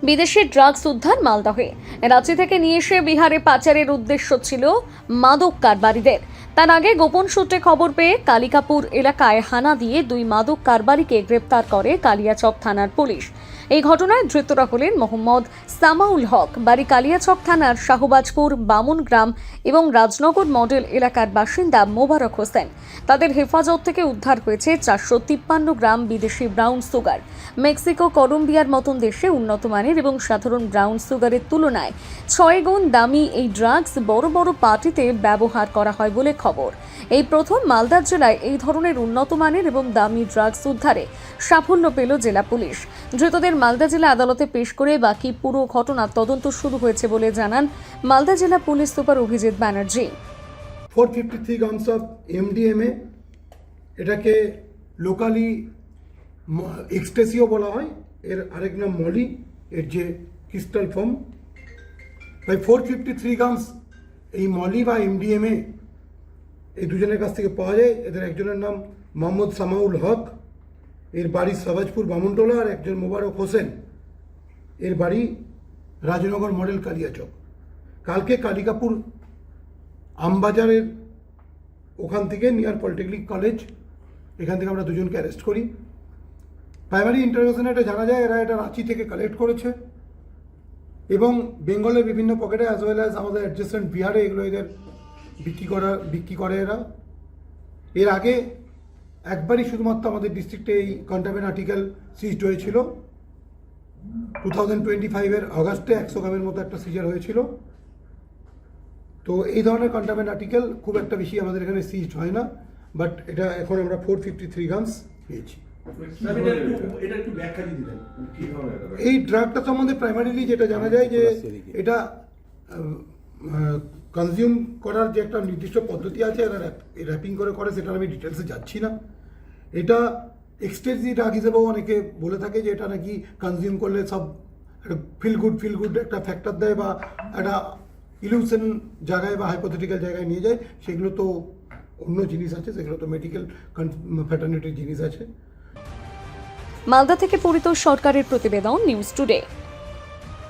বিদেশি ড্রাগস উদ্ধার মালদহে। রাঁচি থেকে নিয়ে এসে বিহারে পাচারের উদ্দেশ্য ছিল মাদক কারবারিদের। তার আগে গোপন সূত্রে খবর পেয়ে কালিকাপুর এলাকায় হানা দিয়ে দুই মাদক কারবারিকে গ্রেপ্তার করে কালিয়াচক থানার পুলিশ। এই ঘটনায় ধৃতরা হলেন মোহাম্মদ সামাউল হক, বাড়ি কালিয়াচক থানার শাহবাজপুর বামুন গ্রাম, এবং রাজনগর মডেল এলাকার বাসিন্দা মোবারক হোসেন। তাদের হেফাজত থেকে উদ্ধার হয়েছে 453 গ্রাম বিদেশি ব্রাউন সুগার। মেক্সিকো, কলম্বিয়ার মতন দেশে উন্নত মানের এবং সাধারণ ব্রাউন সুগারের তুলনায় 6 গুণ দামি এই ড্রাগস বড় বড় পার্টিতে ব্যবহার করা হয় বলে খবর। এই প্রথম মালদা জেলায় এই ধরনের উন্নত মানের এবং দামি ড্রাগস উদ্ধারে সাফল্য পেল জেলা পুলিশ। ধৃতদের মালদা জেলা আদালতে পেশ করে বাকি পুরো ঘটনার তদন্ত শুরু হয়েছে বলে জানান মালদা জেলা police super Abhijit Banerjee. 453 grams of MDMA, এটাকে লোকালি এক্সটেসিও বলা হয়, এর আরেক নাম মলি, এর যে ক্রিস্টাল ফর্ম। বাই 453 গ্রামস এই মলি বা MDMA এই দুজনের কাছ থেকে পাওয়া যায়। এদের একজনের নাম মোহাম্মদ সামাউল হক, এর বাড়ি শাহবাজপুর বামুনটোলা, আর একজন মোবারক হোসেন, এর বাড়ি রাজনগর মডেল কালিয়াচক। কালকে কালিকাপুর আমবাজারের ওখান থেকে নিয়ার পলিটেকনিক কলেজ, এখান থেকে আমরা দুজনকে অ্যারেস্ট করি। প্রাইমারি ইন্টারোগেশনে এটা জানা যায় এরা এটা রাঁচি থেকে কালেক্ট করেছে এবং বেঙ্গলের বিভিন্ন পকেটে অ্যাজ ওয়েল অ্যাজ আমাদের অ্যাডজেসেন্ট বিহারে এগুলো এদের বিক্রি করে এরা। এর আগে একবারই শুধুমাত্র আমাদের ডিস্ট্রিক্টে এই কন্টামেন্ট আর্টিকেল সিজড হয়েছিল। 2025-এর অগাস্টে 100 গ্রামের মতো একটা সিজার হয়েছিল। তো এই ধরনের কন্টামেন্ট আর্টিকেল খুব একটা বেশি আমাদের এখানে সিজড হয় না, বাট এটা এখন আমরা 453 গ্রামস পেয়েছি। এই ড্রাগটা সম্বন্ধে প্রাইমারিলি যেটা জানা যায় যে এটা কনজিউম করার যে একটা নির্দিষ্ট পদ্ধতি আছে, এরা র্যাপিং করে সেটা আমি ডিটেলসে যাচ্ছি না। এটা এক্সটেসি ড্রাগ হিসেবেও অনেকে বলে থাকে যে এটা নাকি কনজিউম করলে সব ফিল গুড একটা ফ্যাক্টর দেয় বা একটা ইলিউশন জায়গায় বা হাইপোথেটিক্যাল জায়গায় নিয়ে যায়। সেগুলো তো অন্য জিনিস আছে, সেগুলো তো মেডিকেল ফ্যাটার্নিটির জিনিস আছে। মালদা থেকে পরিতোষ সরকারের প্রতিবেদন, নিউজ টুডে।